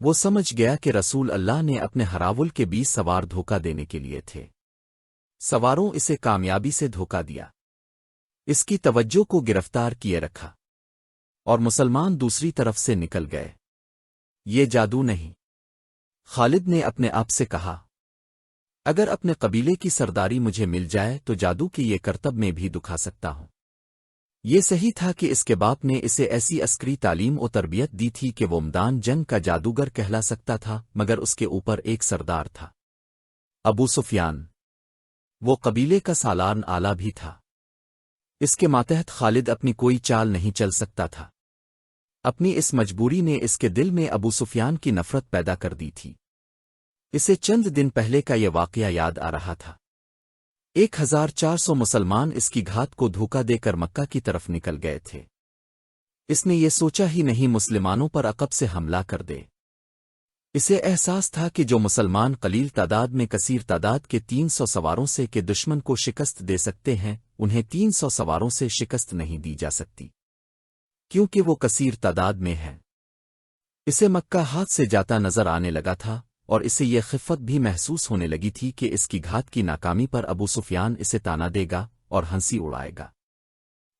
وہ سمجھ گیا کہ رسول اللہ نے اپنے ہراول کے 20 سوار دھوکہ دینے کے لیے تھے۔ سواروں اسے کامیابی سے دھوکہ دیا، اس کی توجہ کو گرفتار کیے رکھا، اور مسلمان دوسری طرف سے نکل گئے۔ یہ جادو نہیں، خالد نے اپنے آپ سے کہا، اگر اپنے قبیلے کی سرداری مجھے مل جائے تو جادو کے یہ کرتب میں بھی دکھا سکتا ہوں۔ یہ صحیح تھا کہ اس کے باپ نے اسے ایسی عسکری تعلیم و تربیت دی تھی کہ وہ میدان جنگ کا جادوگر کہلا سکتا تھا، مگر اس کے اوپر ایک سردار تھا، ابو سفیان۔ وہ قبیلے کا سالار آلہ بھی تھا، اس کے ماتحت خالد اپنی کوئی چال نہیں چل سکتا تھا۔ اپنی اس مجبوری نے اس کے دل میں ابو سفیان کی نفرت پیدا کر دی تھی۔ اسے چند دن پہلے کا یہ واقعہ یاد آ رہا تھا۔ 1400 مسلمان اس کی گھات کو دھوکہ دے کر مکہ کی طرف نکل گئے تھے۔ اس نے یہ سوچا ہی نہیں مسلمانوں پر عقب سے حملہ کر دے۔ اسے احساس تھا کہ جو مسلمان قلیل تعداد میں کثیر تعداد کے 300 سواروں سے کہ دشمن کو شکست دے سکتے ہیں، انہیں 300 سواروں سے شکست نہیں دی جا سکتی، کیونکہ وہ کثیر تعداد میں ہے۔ اسے مکہ ہاتھ سے جاتا نظر آنے لگا تھا، اور اسے یہ خفت بھی محسوس ہونے لگی تھی کہ اس کی گھات کی ناکامی پر ابو سفیان اسے تانا دے گا اور ہنسی اڑائے گا،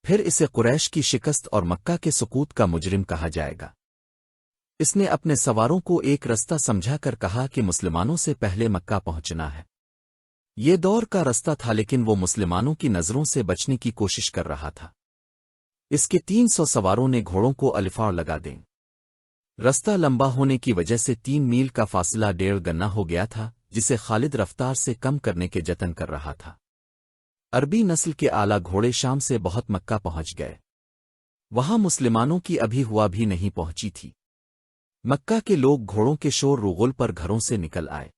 پھر اسے قریش کی شکست اور مکہ کے سقوط کا مجرم کہا جائے گا۔ اس نے اپنے سواروں کو ایک رستہ سمجھا کر کہا کہ مسلمانوں سے پہلے مکہ پہنچنا ہے۔ یہ دور کا رستہ تھا، لیکن وہ مسلمانوں کی نظروں سے بچنے کی کوشش کر رہا تھا۔ اس کے 300 سواروں نے گھوڑوں کو الفاڑ لگا دیں۔ رستہ لمبا ہونے کی وجہ سے 3 میل کا فاصلہ 1.5 گنا ہو گیا تھا، جسے خالد رفتار سے کم کرنے کے جتن کر رہا تھا۔ عربی نسل کے اعلیٰ گھوڑے شام سے بہت مکہ پہنچ گئے، وہاں مسلمانوں کی ابھی ہوا بھی نہیں پہنچی تھی۔ مکہ کے لوگ گھوڑوں کے شور رغل پر گھروں سے نکل آئے۔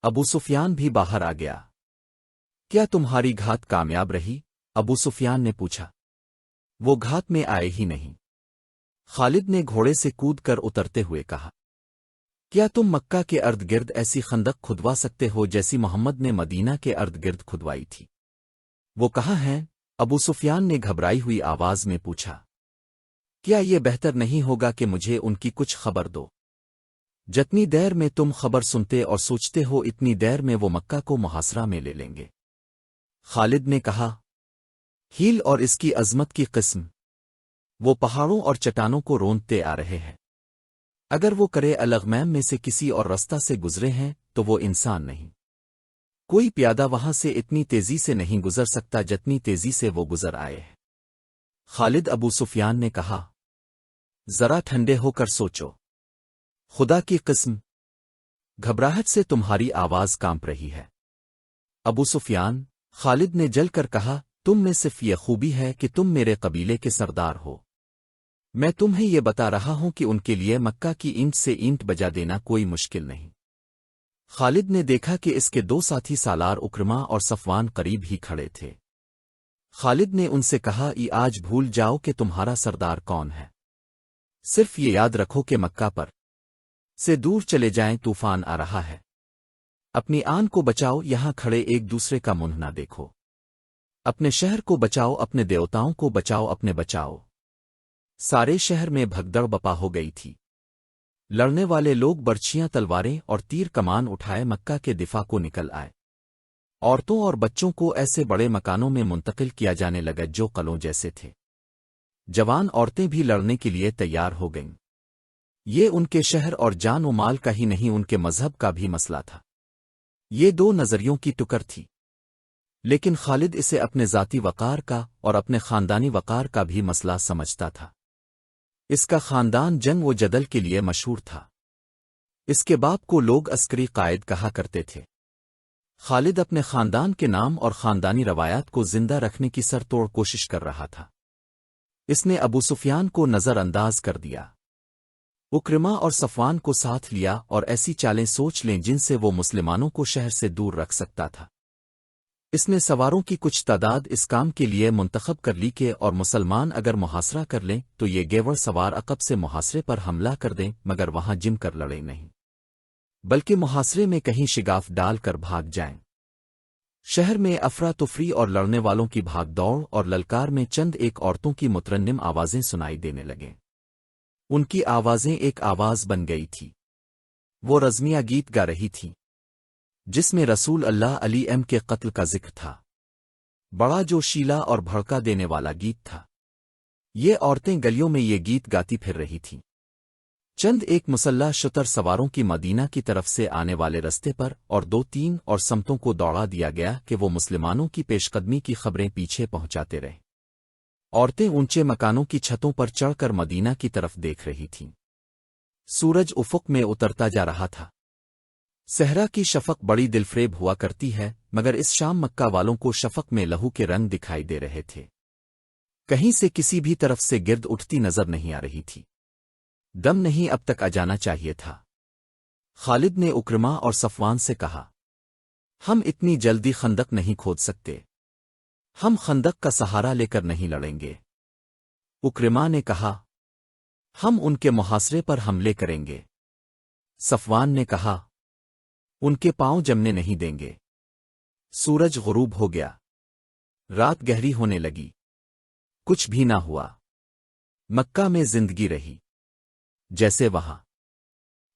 ابو سفیان بھی باہر آ گیا۔ کیا تمہاری گھات کامیاب رہی؟ ابو سفیان نے پوچھا۔ وہ گھات میں آئے ہی نہیں، خالد نے گھوڑے سے کود کر اترتے ہوئے کہا۔ کیا تم مکہ کے ارد گرد ایسی خندق کھدوا سکتے ہو جیسی محمد نے مدینہ کے ارد گرد کھدوائی تھی؟ وہ کہاں ہیں؟ ابو سفیان نے گھبرائی ہوئی آواز میں پوچھا۔ کیا یہ بہتر نہیں ہوگا کہ مجھے ان کی کچھ خبر دو؟ جتنی دیر میں تم خبر سنتے اور سوچتے ہو اتنی دیر میں وہ مکہ کو محاصرہ میں لے لیں گے۔ خالد نے کہا۔ ہیل اور اس کی عظمت کی قسم، وہ پہاڑوں اور چٹانوں کو روندتے آ رہے ہیں۔ اگر وہ کرے الغمیم میں سے کسی اور رستہ سے گزرے ہیں تو وہ انسان نہیں۔ کوئی پیادہ وہاں سے اتنی تیزی سے نہیں گزر سکتا جتنی تیزی سے وہ گزر آئے ہیں۔ خالد ابو سفیان نے کہا، ذرا ٹھنڈے ہو کر سوچو، خدا کی قسم، گھبراہٹ سے تمہاری آواز کانپ رہی ہے۔ ابو سفیان، خالد نے جل کر کہا، تم میں صرف یہ خوبی ہے کہ تم میرے قبیلے کے سردار ہو۔ میں تمہیں یہ بتا رہا ہوں کہ ان کے لیے مکہ کی اینٹ سے اینٹ بجا دینا کوئی مشکل نہیں۔ خالد نے دیکھا کہ اس کے 2 ساتھی سالار اکرما اور صفوان قریب ہی کھڑے تھے۔ خالد نے ان سے کہا، آج بھول جاؤ کہ تمہارا سردار کون ہے، صرف یہ یاد رکھو کہ مکہ پر سے دور چلے جائیں، طوفان آ رہا ہے۔ اپنی آن کو بچاؤ، یہاں کھڑے ایک دوسرے کا منہ نہ دیکھو۔ اپنے شہر کو بچاؤ، اپنے دیوتاؤں کو بچاؤ، اپنے بچاؤ۔ سارے شہر میں بھگدڑ بپا ہو گئی تھی۔ لڑنے والے لوگ برچھیاں، تلواریں اور تیر کمان اٹھائے مکہ کے دفاع کو نکل آئے۔ عورتوں اور بچوں کو ایسے بڑے مکانوں میں منتقل کیا جانے لگا جو قلعوں جیسے تھے۔ جوان عورتیں بھی لڑنے کے لیے تیار ہو گئیں۔ یہ ان کے شہر اور جان و مال کا ہی نہیں، ان کے مذہب کا بھی مسئلہ تھا۔ یہ 2 نظریوں کی ٹکر تھی، لیکن خالد اسے اپنے ذاتی وقار کا اور اپنے خاندانی وقار کا بھی مسئلہ سمجھتا تھا۔ اس کا خاندان جنگ و جدل کے لیے مشہور تھا۔ اس کے باپ کو لوگ عسکری قائد کہا کرتے تھے۔ خالد اپنے خاندان کے نام اور خاندانی روایات کو زندہ رکھنے کی سر توڑ کوشش کر رہا تھا۔ اس نے ابو سفیان کو نظر انداز کر دیا، اکرما اور صفوان کو ساتھ لیا اور ایسی چالیں سوچ لیں جن سے وہ مسلمانوں کو شہر سے دور رکھ سکتا تھا۔ اس نے سواروں کی کچھ تعداد اس کام کے لیے منتخب کر لی کہ اور مسلمان اگر محاصرہ کر لیں تو یہ گیور سوار عقب سے محاصرے پر حملہ کر دیں، مگر وہاں جم کر لڑیں نہیں، بلکہ محاصرے میں کہیں شگاف ڈال کر بھاگ جائیں۔ شہر میں افراتفری اور لڑنے والوں کی بھاگ دوڑ اور للکار میں چند ایک عورتوں کی مترنم آوازیں سنائی دینے لگیں۔ ان کی آوازیں ایک آواز بن گئی تھی۔ وہ رزمیہ گیت گا رہی تھی جس میں رسول اللہ علیہ وسلم کے قتل کا ذکر تھا، بڑا جو شیلا اور بھڑکا دینے والا گیت تھا۔ یہ عورتیں گلیوں میں یہ گیت گاتی پھر رہی تھیں۔ چند ایک مسلح شتر سواروں کی مدینہ کی طرف سے آنے والے رستے پر اور 2-3 اور سمتوں کو دوڑا دیا گیا کہ وہ مسلمانوں کی پیش قدمی کی خبریں پیچھے پہنچاتے رہے۔ عورتیں اونچے مکانوں کی چھتوں پر چڑھ کر مدینہ کی طرف دیکھ رہی تھیں۔ سورج افق میں اترتا جا رہا تھا۔ صحرا کی شفق بڑی دلفریب ہوا کرتی ہے، مگر اس شام مکہ والوں کو شفق میں لہو کے رنگ دکھائی دے رہے تھے۔ کہیں سے کسی بھی طرف سے گرد اٹھتی نظر نہیں آ رہی تھی۔ دم نہیں اب تک آ جانا چاہیے تھا۔ خالد نے اکرما اور صفوان سے کہا، ہم اتنی جلدی خندق نہیں کھود سکتے، ہم خندق کا سہارا لے کر نہیں لڑیں گے۔ اکرما نے کہا، ہم ان کے محاصرے پر حملے کریں گے۔ صفوان نے کہا، ان کے پاؤں جمنے نہیں دیں گے۔ سورج غروب ہو گیا، رات گہری ہونے لگی، کچھ بھی نہ ہوا۔ مکہ میں زندگی رہی جیسے وہاں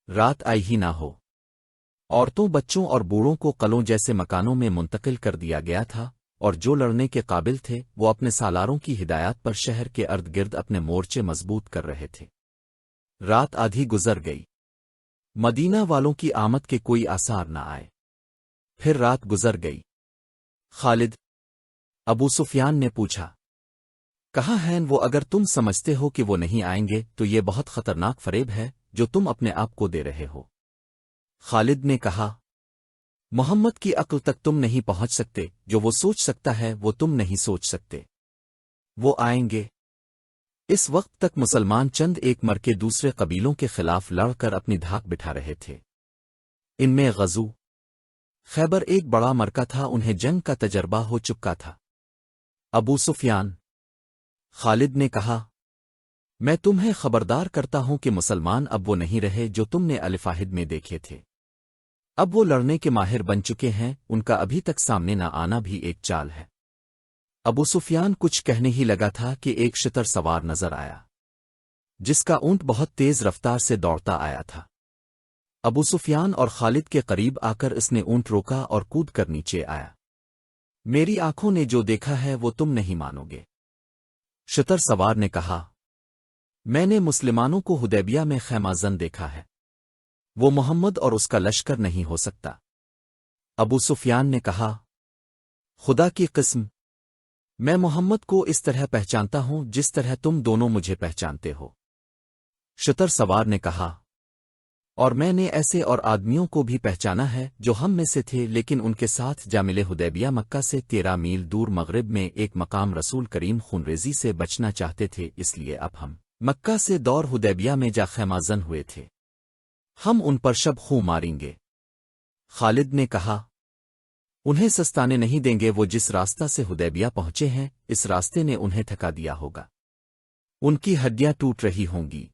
رات آئی ہی نہ ہو۔ عورتوں، بچوں اور بوڑھوں کو قلعوں جیسے مکانوں میں منتقل کر دیا گیا تھا، اور جو لڑنے کے قابل تھے وہ اپنے سالاروں کی ہدایات پر شہر کے ارد گرد اپنے مورچے مضبوط کر رہے تھے۔ رات آدھی گزر گئی، مدینہ والوں کی آمد کے کوئی آثار نہ آئے۔ پھر رات گزر گئی۔ خالد، ابو سفیان نے پوچھا، کہاں ہیں وہ؟ اگر تم سمجھتے ہو کہ وہ نہیں آئیں گے تو یہ بہت خطرناک فریب ہے جو تم اپنے آپ کو دے رہے ہو۔ خالد نے کہا، محمد کی عقل تک تم نہیں پہنچ سکتے، جو وہ سوچ سکتا ہے وہ تم نہیں سوچ سکتے۔ وہ آئیں گے۔ اس وقت تک مسلمان چند ایک مر کے دوسرے قبیلوں کے خلاف لڑ کر اپنی دھاک بٹھا رہے تھے۔ ان میں غزو خیبر ایک بڑا مرکہ تھا، انہیں جنگ کا تجربہ ہو چکا تھا۔ ابو سفیان، خالد نے کہا، میں تمہیں خبردار کرتا ہوں کہ مسلمان اب وہ نہیں رہے جو تم نے الفاہد میں دیکھے تھے۔ اب وہ لڑنے کے ماہر بن چکے ہیں، ان کا ابھی تک سامنے نہ آنا بھی ایک چال ہے۔ ابو سفیان کچھ کہنے ہی لگا تھا کہ ایک شتر سوار نظر آیا جس کا اونٹ بہت تیز رفتار سے دوڑتا آیا تھا۔ ابو سفیان اور خالد کے قریب آ کر اس نے اونٹ روکا اور کود کر نیچے آیا۔ میری آنکھوں نے جو دیکھا ہے وہ تم نہیں مانو گے۔ شتر سوار نے کہا، میں نے مسلمانوں کو حدیبیہ میں خیمہ زن دیکھا ہے، وہ محمد اور اس کا لشکر نہیں ہو سکتا۔ ابو سفیان نے کہا، خدا کی قسم، میں محمد کو اس طرح پہچانتا ہوں جس طرح تم دونوں مجھے پہچانتے ہو۔ شتر سوار نے کہا، اور میں نے ایسے اور آدمیوں کو بھی پہچانا ہے جو ہم میں سے تھے لیکن ان کے ساتھ جا ملے۔ حدیبیہ مکہ سے 13 میل دور مغرب میں ایک مقام، رسول کریم خونریزی سے بچنا چاہتے تھے، اس لیے اب ہم مکہ سے دور حدیبیہ میں جا خیمہ زن ہوئے تھے، ہم ان پر شب خوں ماریں گے۔ خالد نے کہا، انہیں سستانے نہیں دیں گے، وہ جس راستہ سے حدیبیہ پہنچے ہیں اس راستے نے انہیں تھکا دیا ہوگا، ان کی ہڈیاں ٹوٹ رہی ہوں گی،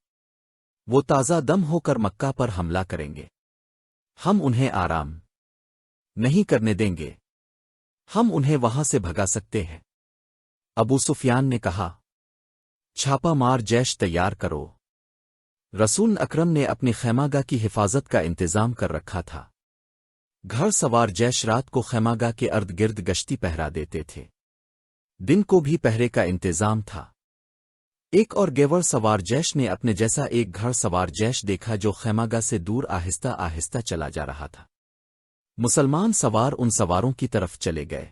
وہ تازہ دم ہو کر مکہ پر حملہ کریں گے، ہم انہیں آرام نہیں کرنے دیں گے، ہم انہیں وہاں سے بھگا سکتے ہیں۔ ابو سفیان نے کہا، چھاپا مار جیش تیار کرو۔ رسول اکرم نے اپنی خیمہ گاہ کی حفاظت کا انتظام کر رکھا تھا۔ گھڑ سوار جیش رات کو خیمہ گاہ کے ارد گرد گشتی پہرا دیتے تھے، دن کو بھی پہرے کا انتظام تھا۔ ایک اور گیور سوار جیش نے اپنے جیسا ایک گھڑ سوار جیش دیکھا جو خیمہ گاہ سے دور آہستہ آہستہ چلا جا رہا تھا۔ مسلمان سوار ان سواروں کی طرف چلے گئے۔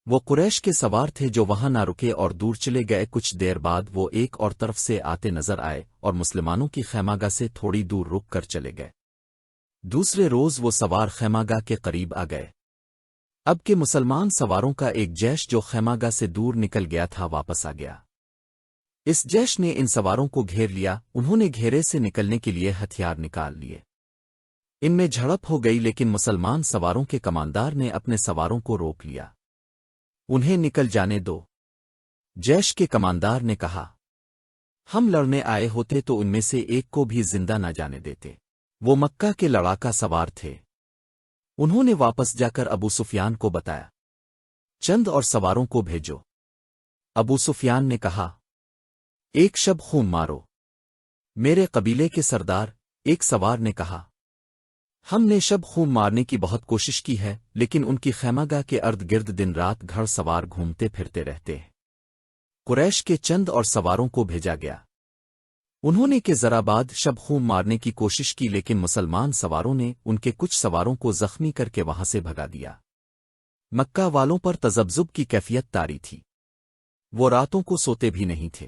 وہ قریش کے سوار تھے جو وہاں نہ رکے اور دور چلے گئے۔ کچھ دیر بعد وہ ایک اور طرف سے آتے نظر آئے اور مسلمانوں کی خیمہ گاہ سے تھوڑی دور رک کر چلے گئے۔ دوسرے روز وہ سوار خیمہ گاہ کے قریب آ گئے۔ اب کے مسلمان سواروں کا ایک جیش جو خیمہ گاہ سے دور نکل گیا تھا واپس آ گیا۔ اس جیش نے ان سواروں کو گھیر لیا، انہوں نے گھیرے سے نکلنے کے لیے ہتھیار نکال لیے۔ ان میں جھڑپ ہو گئی لیکن مسلمان سواروں کے کماندار نے اپنے سواروں کو روک لیا، انہیں نکل جانے دو۔ جیش کے کماندار نے کہا، ہم لڑنے آئے ہوتے تو ان میں سے ایک کو بھی زندہ نہ جانے دیتے۔ وہ مکہ کے لڑاکا سوار تھے، انہوں نے واپس جا کر ابو سفیان کو بتایا، چند اور سواروں کو بھیجو۔ ابو سفیان نے کہا، ایک شب خون مارو۔ میرے قبیلے کے سردار، ایک سوار نے کہا۔ ہم نے شب خون مارنے کی بہت کوشش کی ہے، لیکن ان کی خیمہ گاہ کے ارد گرد دن رات گھڑ سوار گھومتے پھرتے رہتے ہیں۔ قریش کے چند اور سواروں کو بھیجا گیا۔ انہوں نے کہ ذرا بعد شب خون مارنے کی کوشش کی، لیکن مسلمان سواروں نے ان کے کچھ سواروں کو زخمی کر کے وہاں سے بھگا دیا۔ مکہ والوں پر تذبذب کی کیفیت طاری تھی۔ وہ راتوں کو سوتے بھی نہیں تھے۔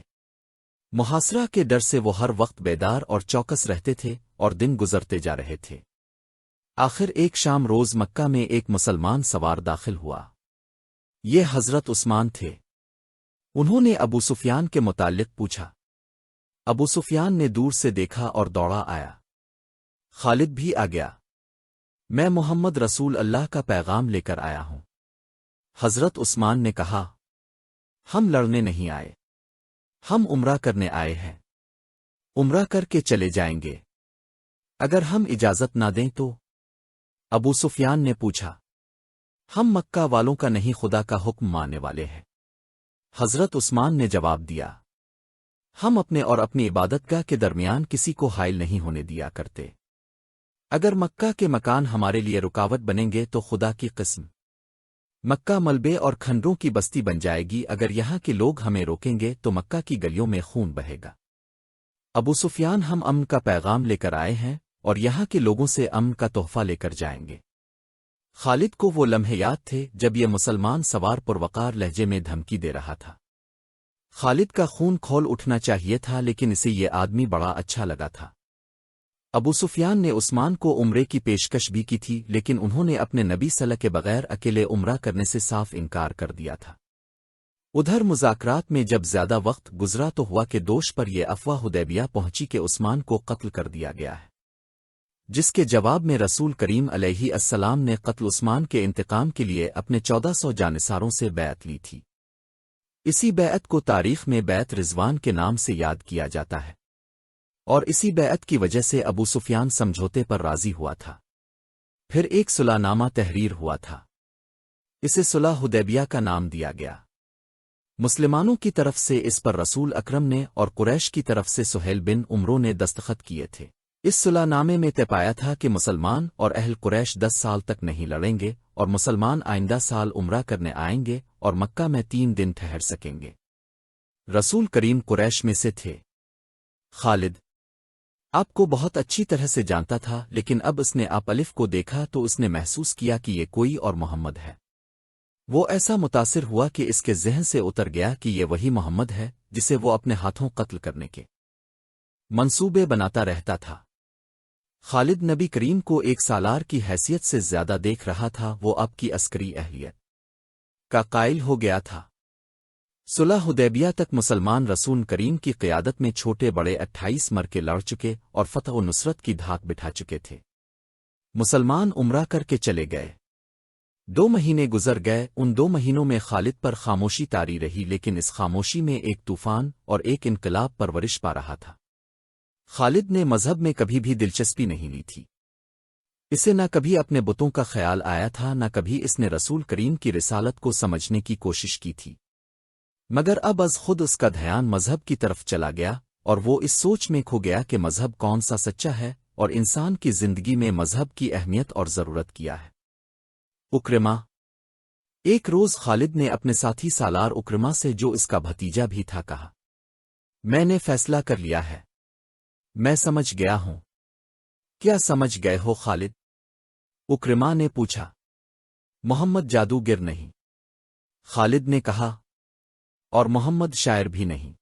محاصرہ کے ڈر سے وہ ہر وقت بیدار اور چوکس رہتے تھے، اور دن گزرتے جا رہے تھے۔ آخر ایک شام روز مکہ میں ایک مسلمان سوار داخل ہوا۔ یہ حضرت عثمان تھے۔ انہوں نے ابو سفیان کے متعلق پوچھا۔ ابو سفیان نے دور سے دیکھا اور دوڑا آیا۔ خالد بھی آ گیا۔ میں محمد رسول اللہ کا پیغام لے کر آیا ہوں۔ حضرت عثمان نے کہا، ہم لڑنے نہیں آئے، ہم عمرہ کرنے آئے ہیں۔ عمرہ کر کے چلے جائیں گے، اگر ہم اجازت نہ دیں تو؟ ابو سفیان نے پوچھا۔ ہم مکہ والوں کا نہیں، خدا کا حکم ماننے والے ہیں۔ حضرت عثمان نے جواب دیا، ہم اپنے اور اپنی عبادت گاہ کے درمیان کسی کو حائل نہیں ہونے دیا کرتے۔ اگر مکہ کے مکان ہمارے لیے رکاوٹ بنیں گے تو خدا کی قسم، مکہ ملبے اور کھنڈروں کی بستی بن جائے گی۔ اگر یہاں کے لوگ ہمیں روکیں گے تو مکہ کی گلیوں میں خون بہے گا۔ ابو سفیان، ہم امن کا پیغام لے کر آئے ہیں اور یہاں کے لوگوں سے امن کا تحفہ لے کر جائیں گے۔ خالد کو وہ لمحے یاد تھے جب یہ مسلمان سوار پروقار لہجے میں دھمکی دے رہا تھا۔ خالد کا خون کھول اٹھنا چاہیے تھا، لیکن اسے یہ آدمی بڑا اچھا لگا تھا۔ ابو سفیان نے عثمان کو عمرے کی پیشکش بھی کی تھی، لیکن انہوں نے اپنے نبی صلی اللہ کے بغیر اکیلے عمرہ کرنے سے صاف انکار کر دیا تھا۔ ادھر مذاکرات میں جب زیادہ وقت گزرا تو ہوا کہ دوش پر یہ افواہ حدیبیہ پہنچی کہ عثمان کو قتل کر دیا گیا ہے، جس کے جواب میں رسول کریم علیہ السلام نے قتل عثمان کے انتقام کے لیے اپنے 1400 جانصاروں سے بیعت لی تھی۔ اسی بیعت کو تاریخ میں بیعت رضوان کے نام سے یاد کیا جاتا ہے، اور اسی بیعت کی وجہ سے ابو سفیان سمجھوتے پر راضی ہوا تھا۔ پھر ایک صلح نامہ تحریر ہوا تھا، اسے صلح حدیبیہ کا نام دیا گیا۔ مسلمانوں کی طرف سے اس پر رسول اکرم نے اور قریش کی طرف سے سہیل بن عمرو نے دستخط کیے تھے۔ اس صلح نامے میں طے پایا تھا کہ مسلمان اور اہل قریش 10 سال تک نہیں لڑیں گے، اور مسلمان آئندہ سال عمرہ کرنے آئیں گے اور مکہ میں 3 دن ٹھہر سکیں گے۔ رسول کریم قریش میں سے تھے۔ خالد آپ کو بہت اچھی طرح سے جانتا تھا، لیکن اب اس نے آپ الف کو دیکھا تو اس نے محسوس کیا کہ یہ کوئی اور محمد ہے۔ وہ ایسا متاثر ہوا کہ اس کے ذہن سے اتر گیا کہ یہ وہی محمد ہے جسے وہ اپنے ہاتھوں قتل کرنے کے منصوبے بناتا رہتا تھا۔ خالد نبی کریم کو ایک سالار کی حیثیت سے زیادہ دیکھ رہا تھا، وہ آپ کی عسکری اہلیت کا قائل ہو گیا تھا۔ صلح حدیبیہ تک مسلمان رسول کریم کی قیادت میں چھوٹے بڑے 28 مرکے لڑ چکے اور فتح و نصرت کی دھاک بٹھا چکے تھے۔ مسلمان عمرہ کر کے چلے گئے۔ 2 مہینے گزر گئے۔ ان 2 مہینوں میں خالد پر خاموشی طاری رہی، لیکن اس خاموشی میں ایک طوفان اور ایک انقلاب پرورش پا رہا تھا۔ خالد نے مذہب میں کبھی بھی دلچسپی نہیں لی تھی۔ اسے نہ کبھی اپنے بتوں کا خیال آیا تھا، نہ کبھی اس نے رسول کریم کی رسالت کو سمجھنے کی کوشش کی تھی۔ مگر اب از خود اس کا دھیان مذہب کی طرف چلا گیا، اور وہ اس سوچ میں کھو گیا کہ مذہب کون سا سچا ہے اور انسان کی زندگی میں مذہب کی اہمیت اور ضرورت کیا ہے۔ اکرمہ ایک روز خالد نے اپنے ساتھی سالار اکرمہ سے، جو اس کا بھتیجا بھی تھا، کہا، میں نے فیصلہ کر لیا ہے، میں سمجھ گیا ہوں۔ کیا سمجھ گئے ہو خالد؟ اکرمہ نے پوچھا۔ محمد جادوگر نہیں، خالد نے کہا، اور محمد شاعر بھی نہیں۔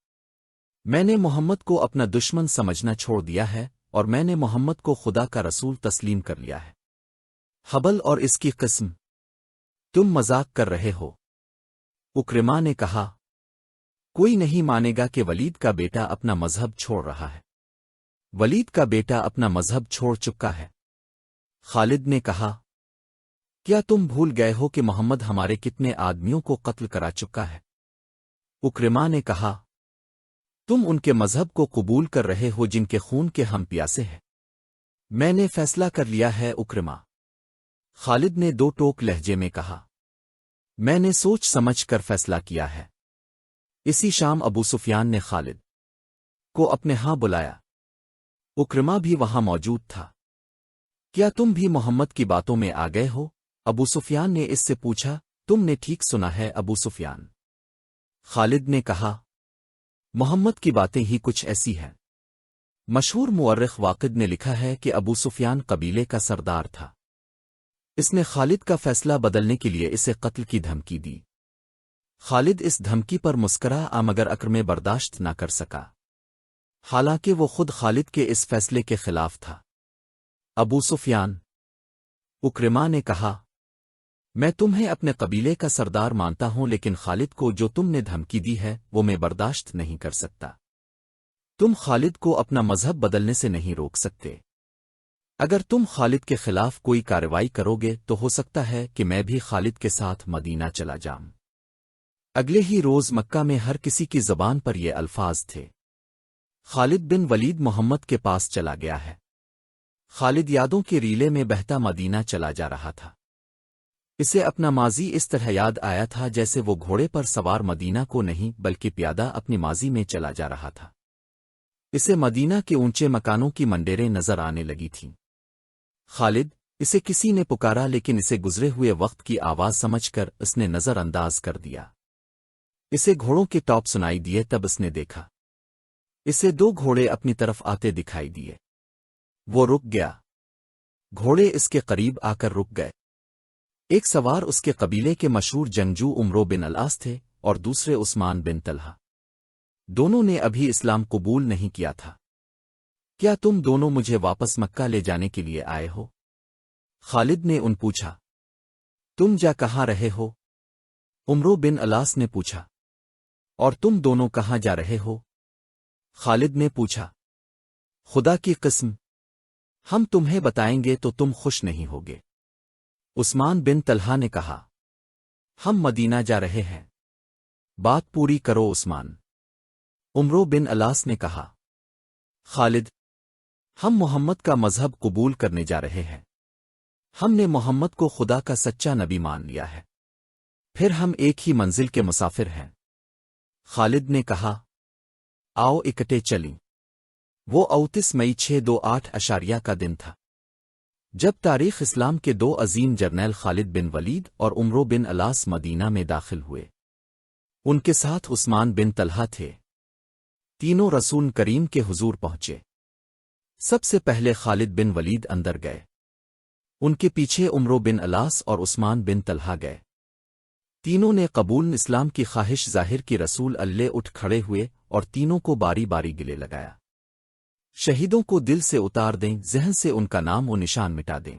میں نے محمد کو اپنا دشمن سمجھنا چھوڑ دیا ہے، اور میں نے محمد کو خدا کا رسول تسلیم کر لیا ہے۔ حبل اور اس کی قسم، تم مذاق کر رہے ہو؟ اکرمہ نے کہا، کوئی نہیں مانے گا کہ ولید کا بیٹا اپنا مذہب چھوڑ رہا ہے۔ ولید کا بیٹا اپنا مذہب چھوڑ چکا ہے۔ خالد نے کہا، کیا تم بھول گئے ہو کہ محمد ہمارے کتنے آدمیوں کو قتل کرا چکا ہے؟ اکرمہ نے کہا، تم ان کے مذہب کو قبول کر رہے ہو جن کے خون کے ہم پیاسے ہیں۔ میں نے فیصلہ کر لیا ہے اکرمہ، خالد نے 2 ٹوک لہجے میں کہا، میں نے سوچ سمجھ کر فیصلہ کیا ہے۔ اسی شام ابو سفیان نے خالد کو اپنے ہاں بلایا۔ اکرمہ بھی وہاں موجود تھا۔ کیا تم بھی محمد کی باتوں میں آ گئے ہو؟ ابو سفیان نے اس سے پوچھا۔ تم نے ٹھیک سنا ہے ابو سفیان، خالد نے کہا۔ محمد کی باتیں ہی کچھ ایسی ہیں۔ مشہور مورخ واقد نے لکھا ہے کہ ابو سفیان قبیلے کا سردار تھا۔ اس نے خالد کا فیصلہ بدلنے کے لیے اسے قتل کی دھمکی دی۔ خالد اس دھمکی پر مسکرا مگر عقل میں برداشت نہ کر سکا، حالانکہ وہ خود خالد کے اس فیصلے کے خلاف تھا۔ ابو سفیان اکرما نے کہا، میں تمہیں اپنے قبیلے کا سردار مانتا ہوں، لیکن خالد کو جو تم نے دھمکی دی ہے وہ میں برداشت نہیں کر سکتا۔ تم خالد کو اپنا مذہب بدلنے سے نہیں روک سکتے۔ اگر تم خالد کے خلاف کوئی کارروائی کرو گے تو ہو سکتا ہے کہ میں بھی خالد کے ساتھ مدینہ چلا جاؤں۔ اگلے ہی روز مکہ میں ہر کسی کی زبان پر یہ الفاظ تھے، خالد بن ولید محمد کے پاس چلا گیا ہے۔ خالد یادوں کے ریلے میں بہتا مدینہ چلا جا رہا تھا۔ اسے اپنا ماضی اس طرح یاد آیا تھا جیسے وہ گھوڑے پر سوار مدینہ کو نہیں بلکہ پیادہ اپنی ماضی میں چلا جا رہا تھا۔ اسے مدینہ کے اونچے مکانوں کی منڈیریں نظر آنے لگی تھیں۔ خالد، اسے کسی نے پکارا لیکن اسے گزرے ہوئے وقت کی آواز سمجھ کر اس نے نظر انداز کر دیا۔ اسے گھوڑوں کے ٹاپ سنائی دیے، تب اس نے دیکھا اسے دو گھوڑے اپنی طرف آتے دکھائی دیے۔ وہ رک گیا۔ گھوڑے اس کے قریب آ کر رک گئے۔ ایک سوار اس کے قبیلے کے مشہور جنگجو عمرو بن العاص تھے اور دوسرے عثمان بن طلحہ۔ دونوں نے ابھی اسلام قبول نہیں کیا تھا۔ کیا تم دونوں مجھے واپس مکہ لے جانے کے لیے آئے ہو؟ خالد نے ان پوچھا۔ تم جا کہاں رہے ہو؟ عمرو بن العاص نے پوچھا۔ اور تم دونوں کہاں جا رہے ہو؟ خالد نے پوچھا۔ خدا کی قسم، ہم تمہیں بتائیں گے تو تم خوش نہیں ہوگے۔ عثمان بن طلحہ نے کہا، ہم مدینہ جا رہے ہیں۔ بات پوری کرو عثمان۔ عمرو بن العاص نے کہا۔ خالد، ہم محمد کا مذہب قبول کرنے جا رہے ہیں۔ ہم نے محمد کو خدا کا سچا نبی مان لیا ہے، پھر ہم ایک ہی منزل کے مسافر ہیں۔ خالد نے کہا، آؤ اکٹھے چلیں۔ وہ 29 مئی 628 کا دن تھا جب تاریخ اسلام کے دو عظیم جرنیل خالد بن ولید اور عمرو بن العاص مدینہ میں داخل ہوئے۔ ان کے ساتھ عثمان بن طلحہ تھے۔ تینوں رسول کریم کے حضور پہنچے۔ سب سے پہلے خالد بن ولید اندر گئے، ان کے پیچھے عمرو بن العاص اور عثمان بن طلحہ گئے۔ تینوں نے قبول اسلام کی خواہش ظاہر کی۔ رسول اللہ اٹھ کھڑے ہوئے اور تینوں کو باری باری گلے لگایا۔ شہیدوں کو دل سے اتار دیں، ذہن سے ان کا نام و نشان مٹا دیں،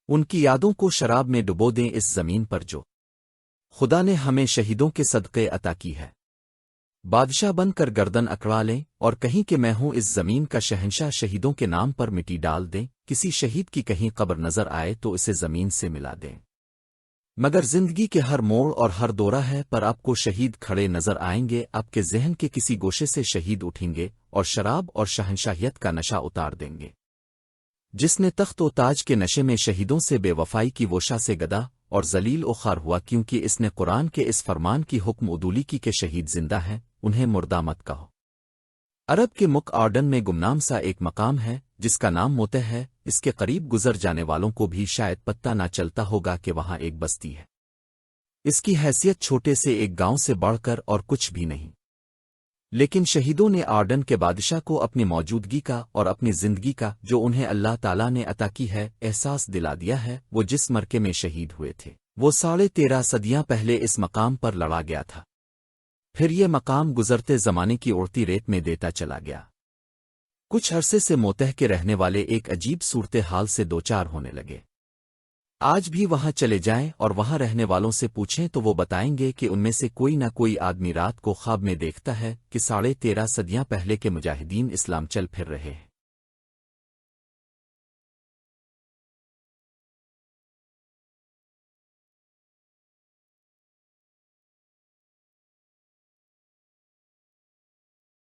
ان کی یادوں کو شراب میں ڈبو دیں اس زمین پر جو خدا نے ہمیں شہیدوں کے صدقے عطا کی ہے۔ بادشاہ بن کر گردن اکڑا لیں اور کہیں کہ میں ہوں اس زمین کا شہنشاہ، شہیدوں کے نام پر مٹی ڈال دیں۔ کسی شہید کی کہیں قبر نظر آئے تو اسے زمین سے ملا دیں۔ مگر زندگی کے ہر موڑ اور ہر دورہ ہے پر آپ کو شہید کھڑے نظر آئیں گے، آپ کے ذہن کے کسی گوشے سے شہید اٹھیں گے اور شراب اور شہنشاہیت کا نشہ اتار دیں گے۔ جس نے تخت و تاج کے نشے میں شہیدوں سے بے وفائی کی، وہ شاہ سے گدا اور ذلیل و خوار ہوا، کیونکہ اس نے قرآن کے اس فرمان کی حکم عدولی کی کہ شہید زندہ ہیں، انہیں مردہ مت کہو۔ عرب کے مک آرڈن میں گمنام سا ایک مقام ہے جس کا نام موتہ ہے۔ اس کے قریب گزر جانے والوں کو بھی شاید پتہ نہ چلتا ہوگا کہ وہاں ایک بستی ہے۔ اس کی حیثیت چھوٹے سے ایک گاؤں سے بڑھ کر اور کچھ بھی نہیں، لیکن شہیدوں نے آرڈن کے بادشاہ کو اپنی موجودگی کا اور اپنی زندگی کا جو انہیں اللہ تعالیٰ نے عطا کی ہے احساس دلا دیا ہے۔ وہ جس مرکے میں شہید ہوئے تھے وہ 13.5 صدیاں پہلے اس مقام پر لڑا گیا تھا، پھر یہ مقام گزرتے زمانے کی اڑتی ریت میں دیتا چلا گیا۔ کچھ عرصے سے موتہ کے رہنے والے ایک عجیب صورتحال سے دوچار ہونے لگے۔ آج بھی وہاں چلے جائیں اور وہاں رہنے والوں سے پوچھیں تو وہ بتائیں گے کہ ان میں سے کوئی نہ کوئی آدمی رات کو خواب میں دیکھتا ہے کہ 13.5 صدیاں پہلے کے مجاہدین اسلام چل پھر رہے ہیں۔